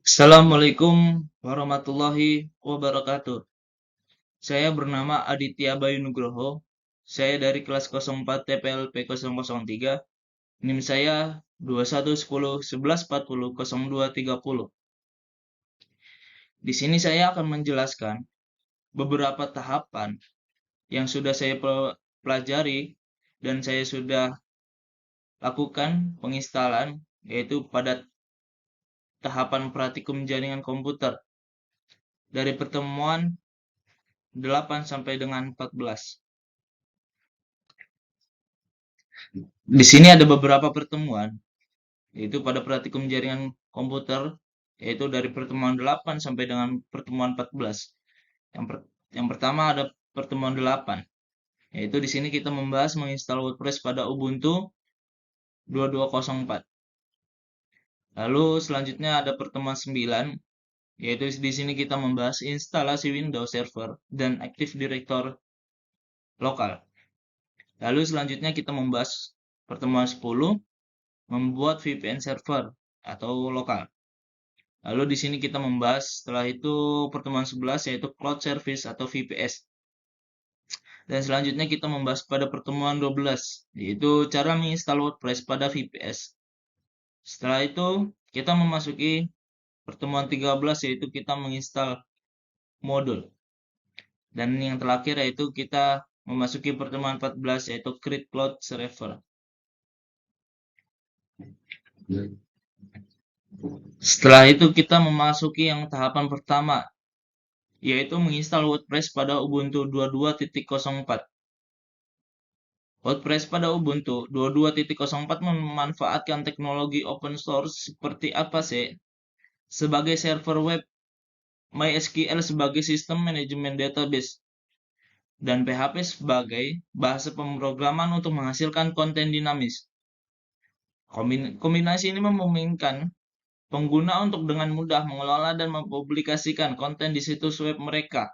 Assalamualaikum warahmatullahi wabarakatuh. Saya bernama Aditya Bayu Nugroho. Saya dari kelas 04 TPLP 003. NIM saya 211011400230. Di sini saya akan menjelaskan beberapa tahapan yang sudah saya pelajari dan saya sudah lakukan penginstalan, yaitu pada tahapan praktikum jaringan komputer dari pertemuan 8 sampai dengan 14. Di sini ada beberapa pertemuan, yaitu pada praktikum jaringan komputer, yaitu dari pertemuan 8 sampai dengan pertemuan 14. Yang pertama ada pertemuan 8, yaitu di sini kita membahas menginstal WordPress pada Ubuntu 2204. Lalu selanjutnya ada pertemuan 9, yaitu di sini kita membahas instalasi Windows Server dan Active Directory lokal. Lalu selanjutnya kita membahas pertemuan 10, membuat VPN server atau lokal. Lalu di sini kita membahas setelah itu pertemuan 11, yaitu Cloud Service atau VPS. Dan selanjutnya kita membahas pada pertemuan 12, yaitu cara menginstal WordPress pada VPS. Setelah itu kita memasuki pertemuan 13, yaitu kita menginstal modul. Dan yang terakhir yaitu kita memasuki pertemuan 14, yaitu Create Cloud Server. Setelah itu kita memasuki yang tahapan pertama, yaitu menginstal WordPress pada Ubuntu 22.04. WordPress pada Ubuntu 22.04 memanfaatkan teknologi open source seperti apa sih? Sebagai server web, MySQL sebagai sistem manajemen database, dan PHP sebagai bahasa pemrograman untuk menghasilkan konten dinamis. Kombinasi ini memungkinkan pengguna untuk dengan mudah mengelola dan mempublikasikan konten di situs web mereka,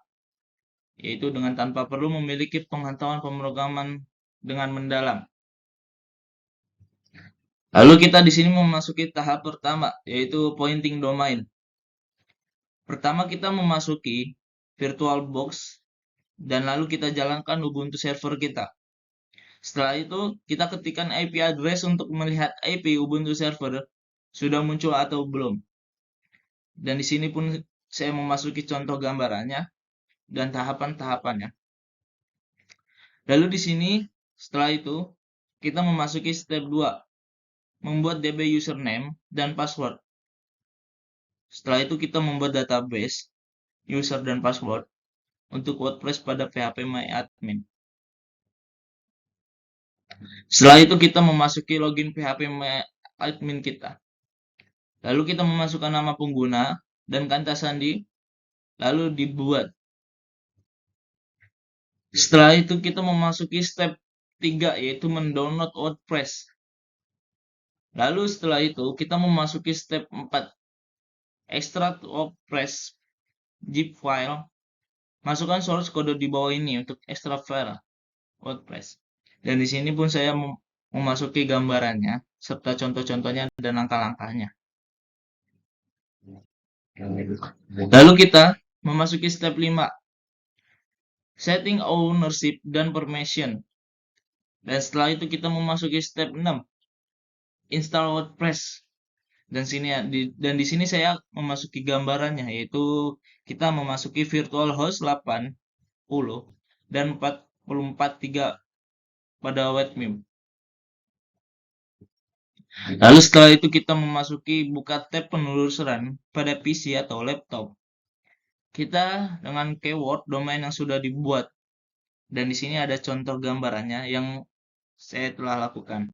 yaitu dengan tanpa perlu memiliki pengetahuan pemrograman dengan mendalam. Lalu kita di sini memasuki tahap pertama, yaitu pointing domain. Pertama kita memasuki VirtualBox dan lalu kita jalankan Ubuntu server kita. Setelah itu kita ketikkan IP address untuk melihat IP Ubuntu server sudah muncul atau belum. Dan di sini pun saya memasuki contoh gambarannya dan tahapan-tahapannya. Lalu di sini setelah itu kita memasuki step 2, membuat DB username dan password. Setelah itu kita membuat database user dan password untuk WordPress pada phpMyAdmin. Setelah itu kita memasuki login phpMyAdmin kita. Lalu kita memasukkan nama pengguna dan kata sandi, lalu dibuat. Setelah itu kita memasuki step 3, yaitu mendownload WordPress. Lalu setelah itu kita memasuki step 4, extract WordPress zip file. Masukkan source code di bawah ini untuk extract file WordPress. Dan di sini pun saya memasuki gambarannya serta contoh-contohnya dan langkah-langkahnya. Lalu kita memasuki step 5, setting ownership dan permission. Dan setelah itu kita memasuki step 6, install WordPress. Dan di sini saya memasuki gambarannya, yaitu kita memasuki virtual host 80 dan 443 pada webmin. Lalu setelah itu kita memasuki buka tab penelusuran pada PC atau laptop. Kita dengan keyword domain yang sudah dibuat. Dan di sini ada contoh gambarannya yang saya telah lakukan.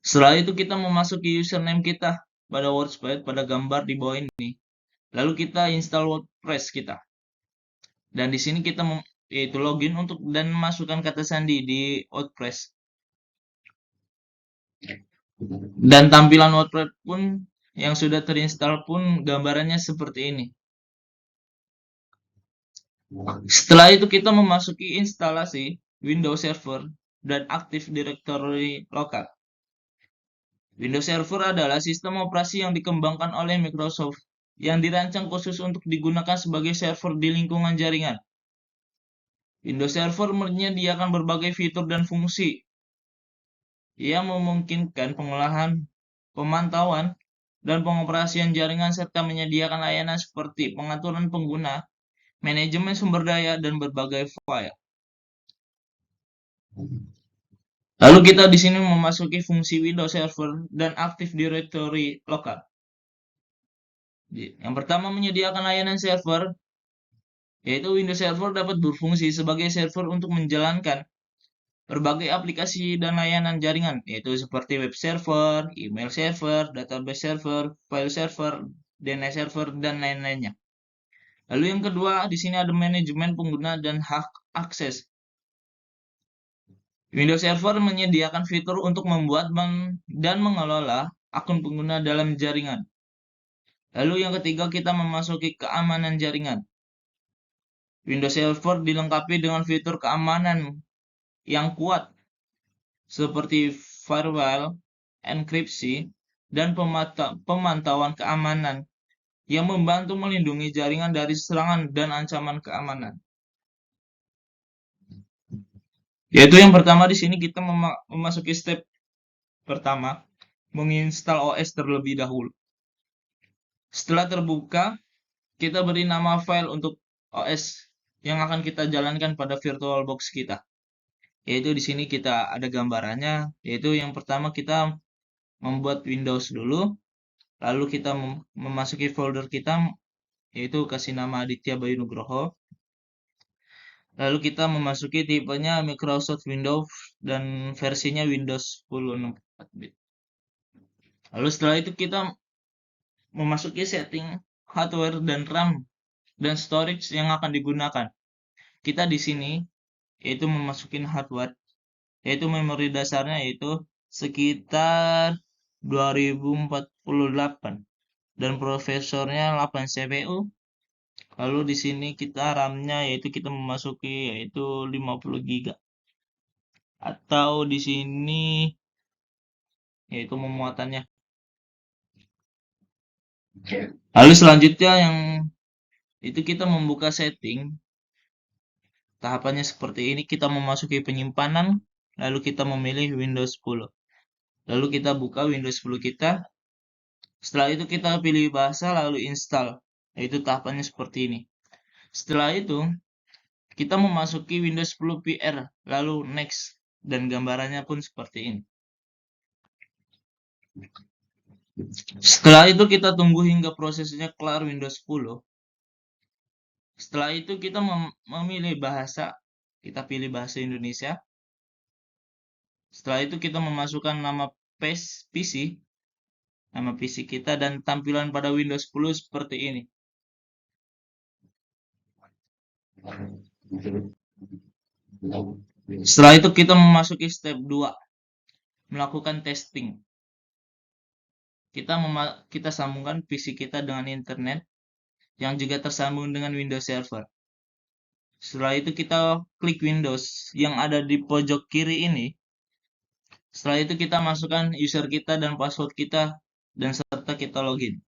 Setelah itu kita memasuki username kita pada WordPress pada gambar di bawah ini. Lalu kita install WordPress kita. Dan di sini kita yaitu login untuk dan masukkan kata sandi di WordPress. Dan tampilan WordPress pun yang sudah terinstall pun gambarannya seperti ini. Setelah itu kita memasuki instalasi Windows Server dan Active Directory lokal. Windows Server adalah sistem operasi yang dikembangkan oleh Microsoft yang dirancang khusus untuk digunakan sebagai server di lingkungan jaringan. Windows Server menyediakan berbagai fitur dan fungsi yang memungkinkan pengolahan, pemantauan, dan pengoperasian jaringan serta menyediakan layanan seperti pengaturan pengguna, manajemen sumber daya, dan berbagai file. Lalu kita di sini memasuki fungsi Windows Server dan Active Directory lokal. Yang pertama menyediakan layanan server, yaitu Windows Server dapat berfungsi sebagai server untuk menjalankan berbagai aplikasi dan layanan jaringan, yaitu seperti web server, email server, database server, file server, DNS server, dan lain-lainnya. Lalu yang kedua, di sini ada manajemen pengguna dan hak akses. Windows Server menyediakan fitur untuk membuat dan mengelola akun pengguna dalam jaringan. Lalu yang ketiga, kita memasuki keamanan jaringan. Windows Server dilengkapi dengan fitur keamanan yang kuat, seperti firewall, enkripsi, dan pemantauan keamanan yang membantu melindungi jaringan dari serangan dan ancaman keamanan. Yaitu yang pertama di sini kita memasuki step pertama, menginstal OS terlebih dahulu. Setelah terbuka, kita beri nama file untuk OS yang akan kita jalankan pada VirtualBox kita. Yaitu di sini kita ada gambarannya, yaitu yang pertama kita membuat Windows dulu, lalu kita memasuki folder kita, yaitu kasih nama Aditya Bayu Nugroho. Lalu kita memasuki tipenya Microsoft Windows dan versinya Windows 10 64-bit. Lalu setelah itu kita memasuki setting hardware dan RAM dan storage yang akan digunakan. Kita di sini yaitu memasukin hardware, yaitu memori dasarnya yaitu sekitar 2048 dan prosesornya 8 CPU. Lalu di sini kita RAM-nya yaitu kita memasuki yaitu 50 GB. Atau di sini yaitu memuatannya. Lalu selanjutnya yang itu kita membuka setting. Tahapannya seperti ini, kita memasuki penyimpanan, lalu kita memilih Windows 10. Lalu kita buka Windows 10 kita. Setelah itu kita pilih bahasa lalu install. Yaitu tahapannya seperti ini. Setelah itu kita memasuki Windows 10 PR, lalu next, dan gambarannya pun seperti ini. Setelah itu kita tunggu hingga prosesnya kelar Windows 10. Setelah itu kita memilih bahasa, kita pilih bahasa Indonesia. Setelah itu kita memasukkan nama PC, nama PC kita, dan tampilan pada Windows 10 seperti ini. Setelah itu kita memasuki step 2, melakukan testing. Kita sambungkan PC kita dengan internet yang juga tersambung dengan Windows Server. Setelah itu kita klik Windows yang ada di pojok kiri ini. Setelah itu kita masukkan user kita dan password kita dan serta kita login.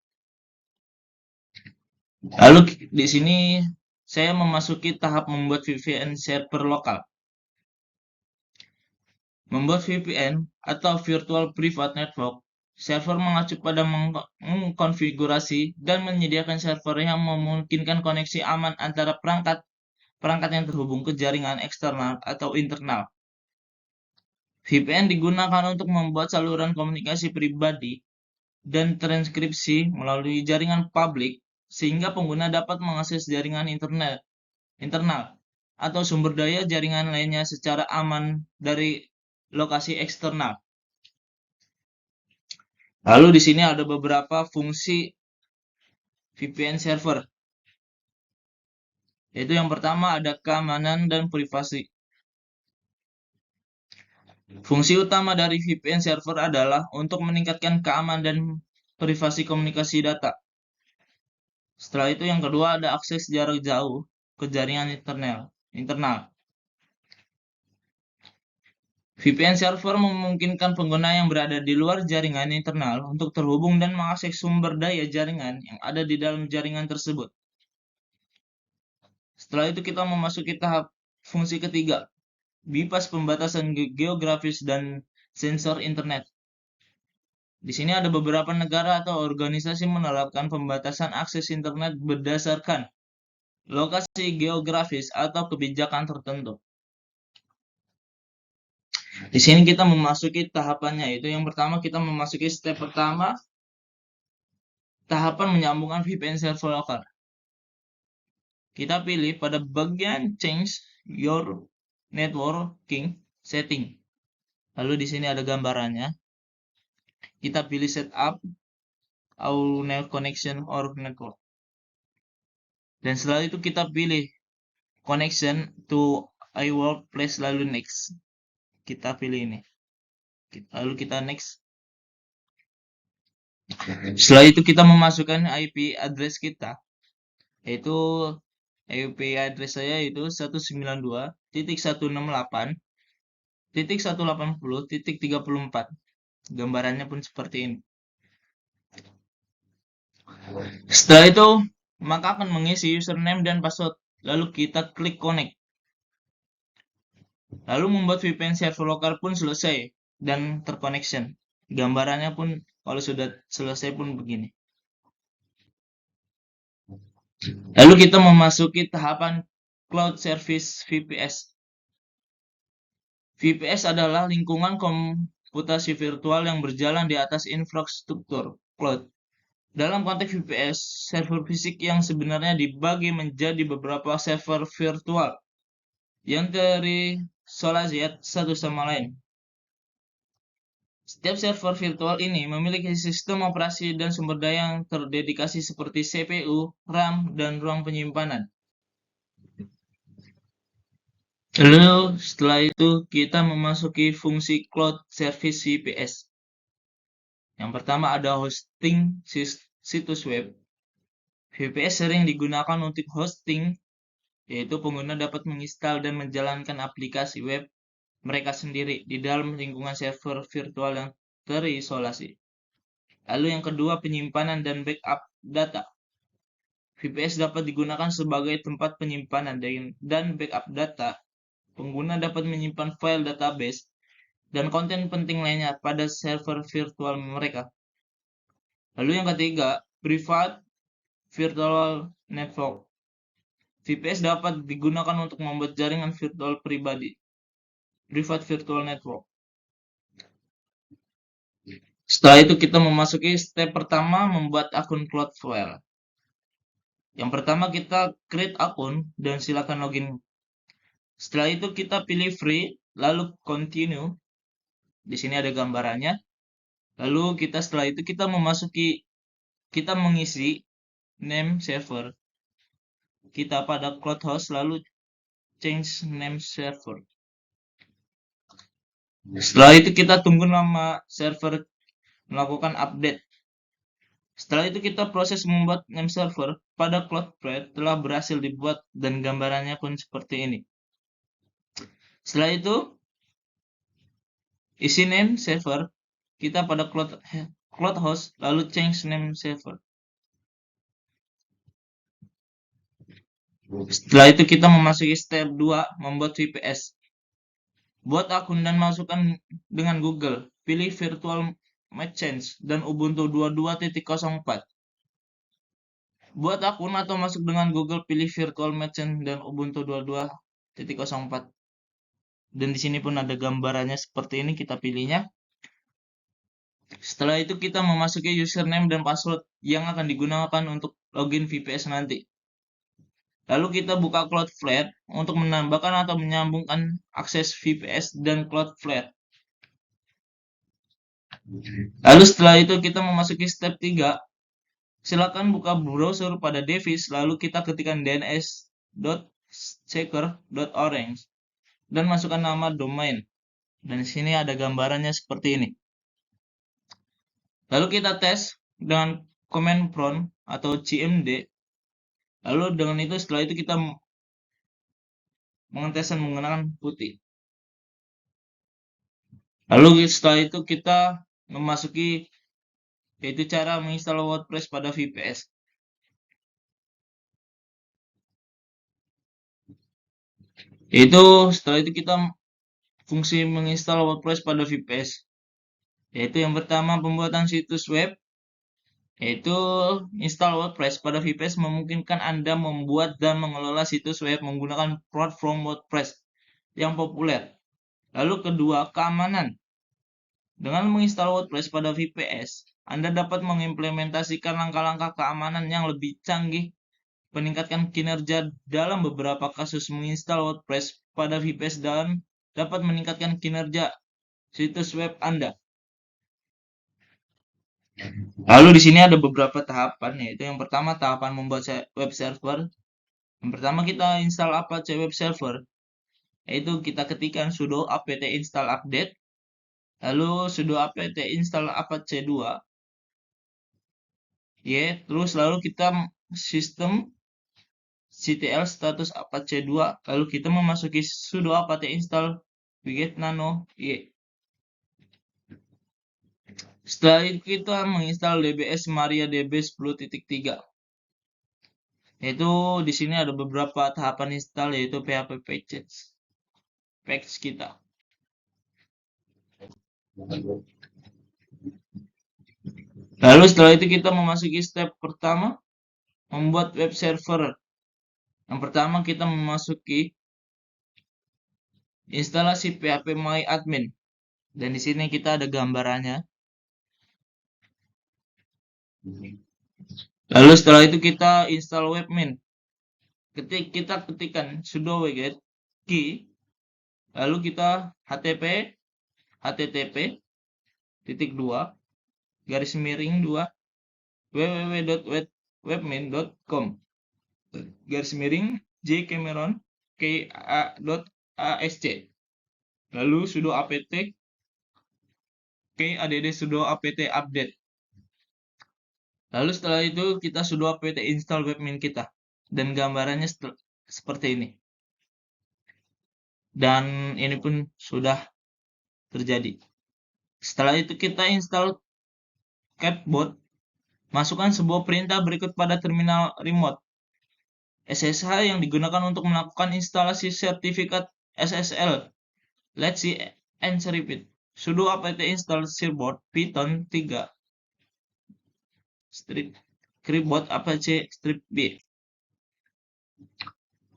Lalu di sini saya memasuki tahap membuat VPN server lokal. Membuat VPN atau Virtual Private Network, server mengacu pada mengkonfigurasi dan menyediakan server yang memungkinkan koneksi aman antara perangkat yang terhubung ke jaringan eksternal atau internal. VPN digunakan untuk membuat saluran komunikasi pribadi dan transkripsi melalui jaringan publik sehingga pengguna dapat mengakses jaringan internal atau sumber daya jaringan lainnya secara aman dari lokasi eksternal. Lalu di sini ada beberapa fungsi VPN server. Yaitu yang pertama ada keamanan dan privasi. Fungsi utama dari VPN server adalah untuk meningkatkan keamanan dan privasi komunikasi data. Setelah itu yang kedua ada akses jarak jauh ke jaringan internal. VPN server memungkinkan pengguna yang berada di luar jaringan internal untuk terhubung dan mengakses sumber daya jaringan yang ada di dalam jaringan tersebut. Setelah itu kita memasuki tahap fungsi ketiga, bypass pembatasan geografis dan sensor internet. Di sini ada beberapa negara atau organisasi menerapkan pembatasan akses internet berdasarkan lokasi geografis atau kebijakan tertentu. Di sini kita memasuki tahapannya, yaitu yang pertama kita memasuki step pertama, tahapan menyambungkan VPN server lokal. Kita pilih pada bagian change your networking setting. Lalu di sini ada gambarannya. Kita pilih setup our net connection or network. Dan setelah itu kita pilih connection to iWorkplace, lalu next. Kita pilih ini. Lalu kita next. Setelah itu kita memasukkan IP address kita, yaitu IP address saya itu 192.168.180.34. Gambarannya pun seperti ini. Setelah itu, maka akan mengisi username dan password. Lalu kita klik connect. Lalu membuat VPN server lokal pun selesai dan terconnection. Gambarannya pun kalau sudah selesai pun begini. Lalu kita memasuki tahapan Cloud Service VPS. VPS adalah lingkungan komputasi virtual yang berjalan di atas infrastruktur cloud. Dalam konteks VPS, server fisik yang sebenarnya dibagi menjadi beberapa server virtual yang terisolasi satu sama lain. Setiap server virtual ini memiliki sistem operasi dan sumber daya yang terdedikasi seperti CPU, RAM, dan ruang penyimpanan. Lalu setelah itu kita memasuki fungsi Cloud Service VPS. Yang pertama ada hosting situs web. VPS sering digunakan untuk hosting, yaitu pengguna dapat menginstal dan menjalankan aplikasi web mereka sendiri di dalam lingkungan server virtual yang terisolasi. Lalu yang kedua, penyimpanan dan backup data. VPS dapat digunakan sebagai tempat penyimpanan dan backup data. Pengguna dapat menyimpan file database dan konten penting lainnya pada server virtual mereka. Lalu yang ketiga, private virtual network. VPS dapat digunakan untuk membuat jaringan virtual pribadi, private virtual network. Setelah itu kita memasuki step pertama, membuat akun Cloudflare. Yang pertama kita create akun dan silakan login. Setelah itu kita pilih free, lalu continue. Di sini ada gambarannya. Lalu setelah itu kita mengisi name server kita pada CloudHost, lalu change name server. Setelah itu kita tunggu nama server melakukan update. Setelah itu kita proses membuat name server pada Cloudflare telah berhasil dibuat dan gambarannya pun seperti ini. Setelah itu isi name server kita pada CloudHost, lalu change name server. Setelah itu kita memasuki step 2, membuat VPS. Buat akun dan masukkan dengan Google. Pilih virtual machine dan Ubuntu 22.04. Buat akun atau masuk dengan Google, pilih virtual machine dan Ubuntu 22.04. Dan di sini pun ada gambarannya seperti ini, kita pilihnya. Setelah itu kita memasuki username dan password yang akan digunakan untuk login VPS nanti. Lalu kita buka Cloudflare untuk menambahkan atau menyambungkan akses VPS dan Cloudflare. Lalu setelah itu kita memasuki step 3. Silakan buka browser pada device, lalu kita ketikkan dns.checker.orange dan masukkan nama domain. Dan di sini ada gambarannya seperti ini. Lalu kita tes dengan command prompt atau CMD. Lalu dengan itu setelah itu kita mengetesan menggunakan putih. Lalu setelah itu kita memasuki yaitu cara menginstal WordPress pada VPS. Yaitu setelah itu kita fungsi menginstal WordPress pada VPS. Yaitu yang pertama pembuatan situs web. Yaitu install WordPress pada VPS memungkinkan Anda membuat dan mengelola situs web menggunakan platform WordPress yang populer. Lalu kedua, keamanan. Dengan menginstal WordPress pada VPS, Anda dapat mengimplementasikan langkah-langkah keamanan yang lebih canggih, meningkatkan kinerja dalam beberapa kasus menginstal WordPress pada VPS dan dapat meningkatkan kinerja situs web Anda. Lalu di sini ada beberapa tahapan, yaitu yang pertama tahapan membuat web server. Yang pertama kita install Apache Web Server, yaitu kita ketikkan sudo apt install update, lalu sudo apt install Apache 2, terus lalu kita sistem ctl status Apache 2, lalu kita memasuki sudo apt install wget nano Setelah itu kita menginstal DBS MariaDB 10.3. Yaitu di sini ada beberapa tahapan install, yaitu PHP package kita. Lalu setelah itu kita memasuki step pertama, membuat web server. Yang pertama kita memasuki instalasi PHP My Admin. Dan di sini kita ada gambarannya. Lalu setelah itu kita install webmin. Kita ketikkan sudo wget key, lalu kita http://www.webmin.com /jcameron.asc, lalu sudo apt add sudo apt update. Lalu setelah itu kita sudo apt install webmin kita, dan gambarannya seperti ini. Dan ini pun sudah terjadi. Setelah itu kita install Catbot. Masukkan sebuah perintah berikut pada terminal remote SSH yang digunakan untuk melakukan instalasi sertifikat SSL. Let's see and repeat. Sudo apt install Sirbot Python 3 scriptbot apache -b.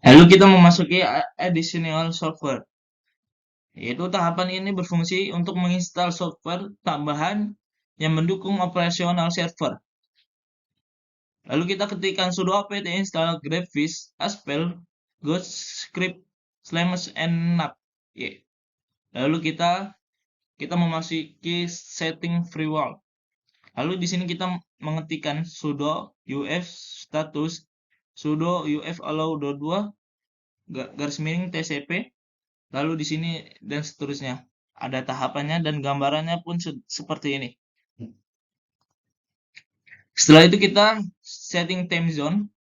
Lalu kita memasuki additional software. Yaitu tahapan ini berfungsi untuk menginstal software tambahan yang mendukung operasional server. Lalu kita ketikkan sudo apt install Graphviz Aspel Ghost Script /nap. Lalu kita memasuki setting firewall. Lalu di sini kita mengetikkan sudo uf status sudo uf allow.2 /tcp. Lalu di sini dan seterusnya. Ada tahapannya dan gambarannya pun seperti ini. Setelah itu kita setting time zone.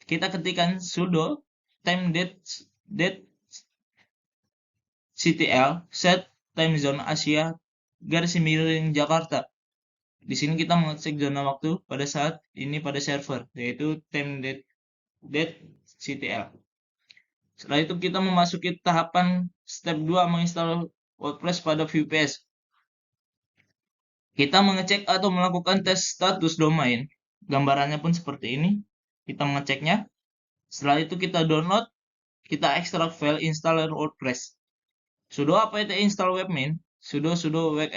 Kita ketikkan sudo time date ctl set time zone Asia /Jakarta. Di sini kita mengecek zona waktu pada saat ini pada server, yaitu time date ctl. Setelah itu kita memasuki tahapan step 2 menginstal WordPress pada VPS. Kita mengecek atau melakukan tes status domain. Gambarannya pun seperti ini. Kita mengeceknya. Setelah itu kita download, kita ekstrak file installer WordPress. Sudo apt install webmin, sudo wget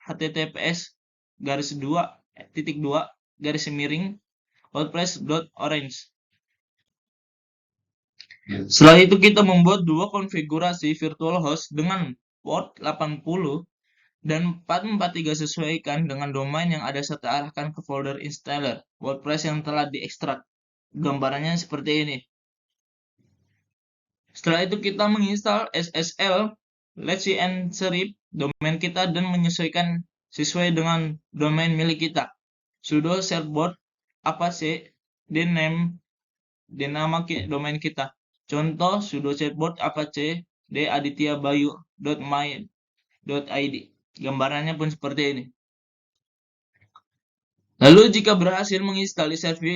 https://2.2/wordpress.orange. Setelah itu kita membuat dua konfigurasi virtual host dengan port 80 dan 443 sesuaikan dengan domain yang ada serta arahkan ke folder installer WordPress yang telah diekstrak. Gambarannya seperti ini. Setelah itu kita menginstal SSL Let's see and serif domain kita dan menyesuaikan sesuai dengan domain milik kita. Sudo servbot apache nama domain kita. Contoh sudo servbot apache adityabayu.my.id. Gambarannya pun seperti ini. Lalu jika berhasil menginstal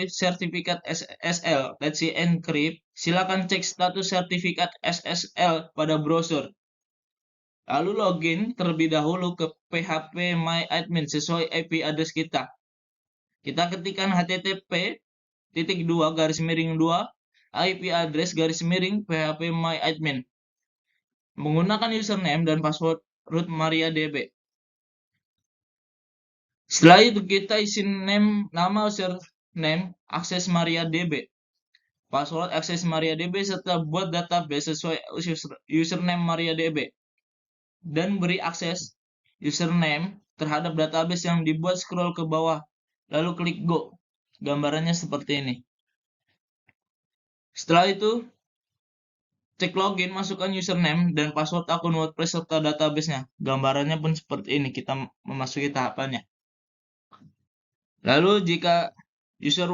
sertifikat SSL Let's See Encrypt, silakan cek status sertifikat SSL pada browser. Lalu login terlebih dahulu ke phpMyAdmin sesuai IP address kita. Kita ketikkan http://2 IP address /phpMyAdmin. Menggunakan username dan password root MariaDB. Setelah itu kita isi nama username akses MariaDB, password akses MariaDB serta buat database sesuai username MariaDB dan beri akses username terhadap database yang dibuat. Scroll ke bawah lalu klik go. Gambarannya seperti ini. Setelah itu cek login, masukkan username dan password akun WordPress serta database-nya. Gambarannya pun seperti ini, kita memasuki tahapannya. Lalu jika user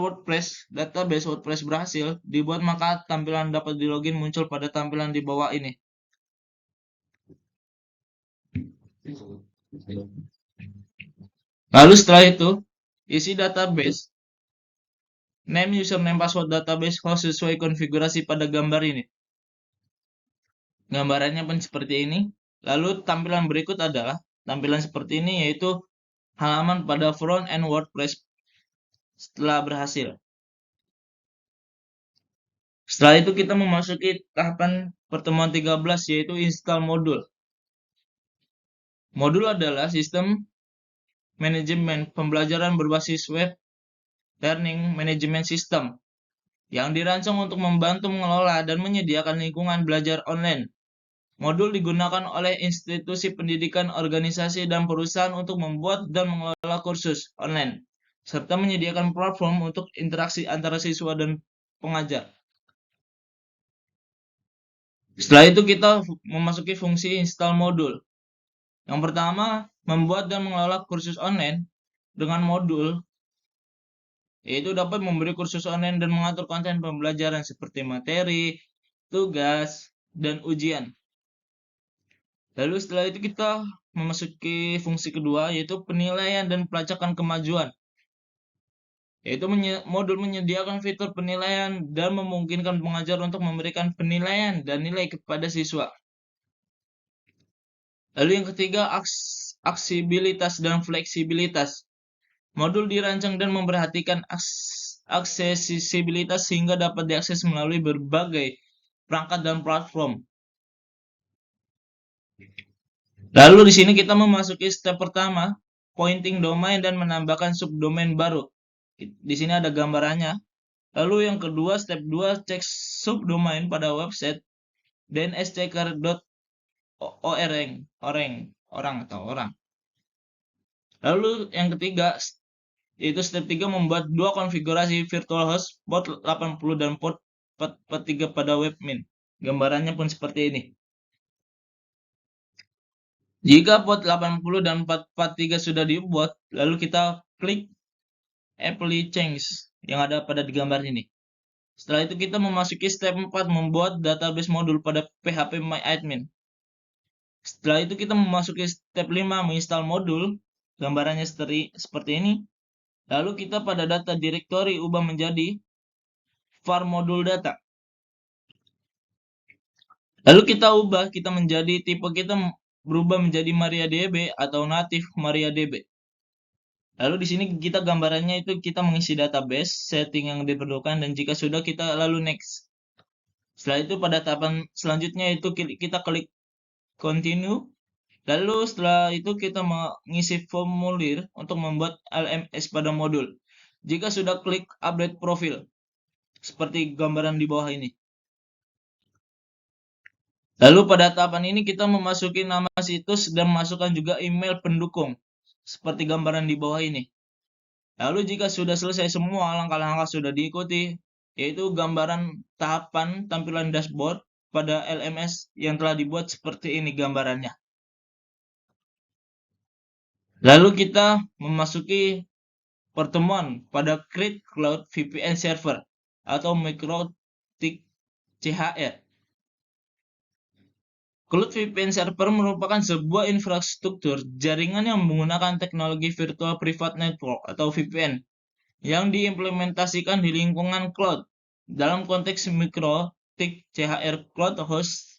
database WordPress berhasil dibuat, maka tampilan dapat dilogin muncul pada tampilan di bawah ini. Lalu setelah itu, isi database, name, username, password database host sesuai konfigurasi pada gambar ini. Gambarannya pun seperti ini. Lalu tampilan berikut adalah tampilan seperti ini, yaitu halaman pada front end WordPress setelah berhasil. Setelah itu kita memasuki tahapan pertemuan 13, yaitu install modul. Modul adalah sistem manajemen pembelajaran berbasis web learning management system yang dirancang untuk membantu mengelola dan menyediakan lingkungan belajar online. Modul digunakan oleh institusi pendidikan, organisasi, dan perusahaan untuk membuat dan mengelola kursus online, serta menyediakan platform untuk interaksi antara siswa dan pengajar. Setelah itu kita memasuki fungsi install modul. Yang pertama, membuat dan mengelola kursus online dengan modul, yaitu dapat memberi kursus online dan mengatur konten pembelajaran seperti materi, tugas, dan ujian. Lalu setelah itu kita memasuki fungsi kedua, yaitu penilaian dan pelacakan kemajuan. Yaitu modul menyediakan fitur penilaian dan memungkinkan pengajar untuk memberikan penilaian dan nilai kepada siswa. Lalu yang ketiga, aksesibilitas dan fleksibilitas. Modul dirancang dan memperhatikan aksesibilitas sehingga dapat diakses melalui berbagai perangkat dan platform. Lalu di sini kita memasuki step pertama, pointing domain dan menambahkan subdomain baru. Di sini ada gambarannya. Lalu yang kedua, step 2, cek subdomain pada website dnschecker.org. Lalu yang ketiga, yaitu step 3, membuat dua konfigurasi virtual host port 80 dan port 443 pada webmin. Gambarannya pun seperti ini. Jika port 80 dan 443 sudah dibuat, lalu kita klik apply change yang ada pada di gambar ini. Setelah itu kita memasuki step 4, membuat database modul pada phpMyAdmin. Setelah itu kita memasuki step 5, menginstal modul. Gambarannya seperti ini. Lalu kita pada data directory ubah menjadi var modul data. Lalu kita menjadi tipe kita berubah menjadi MariaDB atau native MariaDB. Lalu di sini kita gambarannya itu kita mengisi database, setting yang diperlukan, dan jika sudah kita lalu next. Setelah itu pada tahapan selanjutnya itu kita klik continue. Lalu setelah itu kita mengisi formulir untuk membuat LMS pada modul. Jika sudah klik update profil seperti gambaran di bawah ini. Lalu pada tahapan ini kita memasuki nama situs dan masukkan juga email pendukung seperti gambaran di bawah ini. Lalu jika sudah selesai semua langkah-langkah sudah diikuti, yaitu gambaran tahapan tampilan dashboard pada LMS yang telah dibuat seperti ini gambarannya. Lalu kita memasuki pertemuan pada Create Cloud VPN Server atau MikroTik CHR. Cloud VPN server merupakan sebuah infrastruktur jaringan yang menggunakan teknologi Virtual Private Network atau VPN yang diimplementasikan di lingkungan cloud. Dalam konteks mikrotik CHR Cloud Host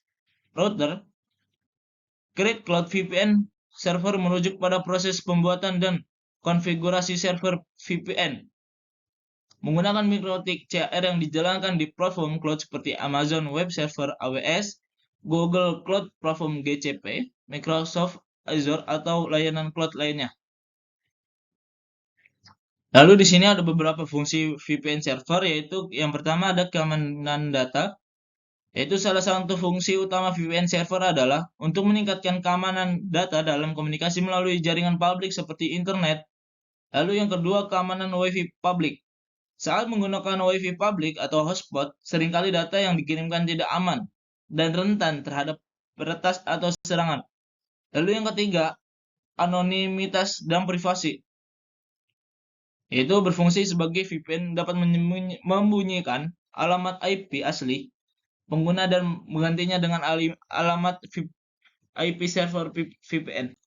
Router, Create Cloud VPN server merujuk pada proses pembuatan dan konfigurasi server VPN menggunakan mikrotik CHR yang dijalankan di platform cloud seperti Amazon Web Server AWS, Google Cloud Platform GCP, Microsoft Azure, atau layanan cloud lainnya. Lalu di sini ada beberapa fungsi VPN server, yaitu yang pertama ada keamanan data, yaitu salah satu fungsi utama VPN server adalah untuk meningkatkan keamanan data dalam komunikasi melalui jaringan publik seperti internet. Lalu yang kedua, keamanan Wi-Fi publik. Saat menggunakan Wi-Fi publik atau hotspot, seringkali data yang dikirimkan tidak aman dan rentan terhadap peretas atau serangan. Lalu yang ketiga, anonimitas dan privasi. Yaitu berfungsi sebagai VPN dapat membunyikan alamat IP asli pengguna dan menggantinya dengan alamat IP server VPN.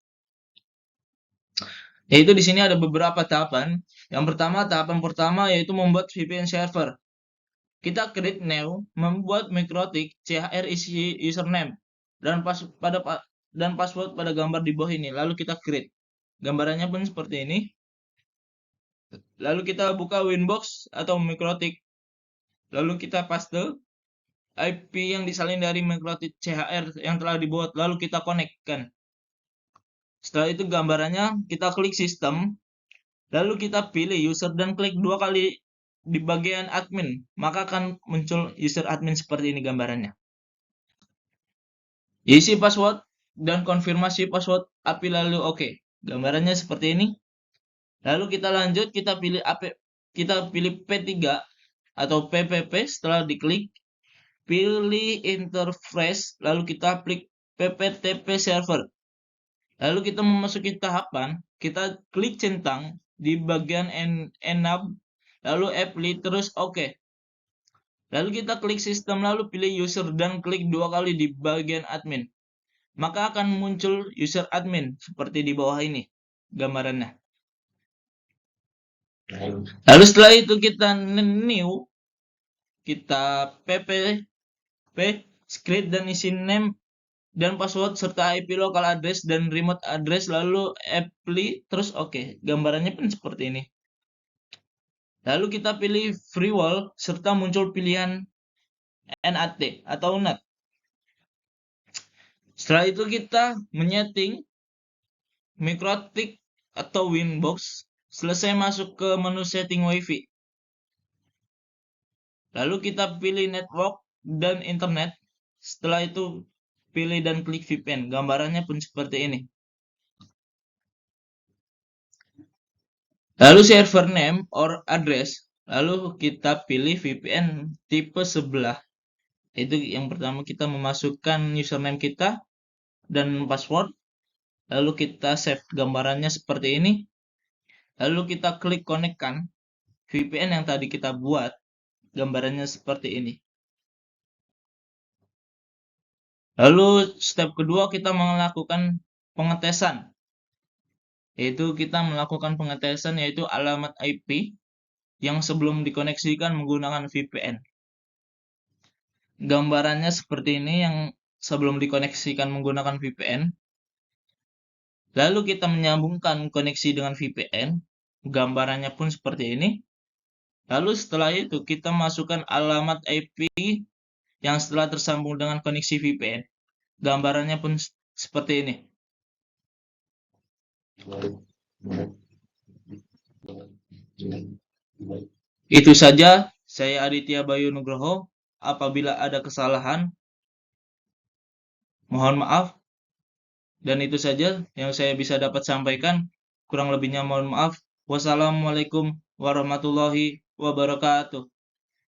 Yaitu di sini ada beberapa tahapan. Yang pertama, tahapan pertama yaitu membuat VPN server. Kita create new, membuat mikrotik CHR isi username dan password pada gambar di bawah ini. Lalu kita create. Gambarannya pun seperti ini. Lalu kita buka Winbox atau mikrotik. Lalu kita paste IP yang disalin dari mikrotik CHR yang telah dibuat. Lalu kita connect-kan. Setelah itu gambarannya kita klik sistem. Lalu kita pilih user dan klik 2 kali di bagian admin. Maka akan muncul user admin seperti ini gambarannya. Isi password dan konfirmasi password API lalu oke. Gambarannya seperti ini. Lalu kita lanjut, kita pilih P3 atau PPP. Setelah diklik, pilih interface, lalu kita klik PPTP server. Lalu kita memasuki tahapan, kita klik centang di bagian enable, lalu apply, terus oke. Lalu kita klik sistem, lalu pilih user dan klik 2 kali di bagian admin. Maka akan muncul user admin seperti di bawah ini gambarannya. Lalu setelah itu kita new, kita ppp script dan isi name dan password serta IP local address dan remote address, lalu apply, terus oke. Gambarannya pun seperti ini. Lalu kita pilih free wall serta muncul pilihan NAT atau NAT. Setelah itu kita menyeting mikrotik atau Winbox. Selesai masuk ke menu setting Wi-Fi. Lalu kita pilih network dan internet. Setelah itu pilih dan klik VPN. Gambarannya pun seperti ini. Lalu server name or address. Lalu kita pilih VPN tipe sebelah. Itu yang pertama, kita memasukkan username kita dan password. Lalu kita save gambarannya seperti ini. Lalu kita klik connect-kan VPN yang tadi kita buat. Gambarannya seperti ini. Lalu step kedua kita melakukan pengetesan. Yaitu kita melakukan pengetesan yaitu alamat IP yang sebelum dikoneksikan menggunakan VPN. Gambarannya seperti ini yang sebelum dikoneksikan menggunakan VPN. Lalu kita menyambungkan koneksi dengan VPN. Gambarannya pun seperti ini. Lalu setelah itu kita masukkan alamat IP yang setelah tersambung dengan koneksi VPN. Gambarannya pun seperti ini. Itu saja, saya Aditya Bayu Nugroho. Apabila ada kesalahan, mohon maaf. Dan itu saja yang saya bisa dapat sampaikan. Kurang lebihnya mohon maaf. Wassalamualaikum warahmatullahi wabarakatuh.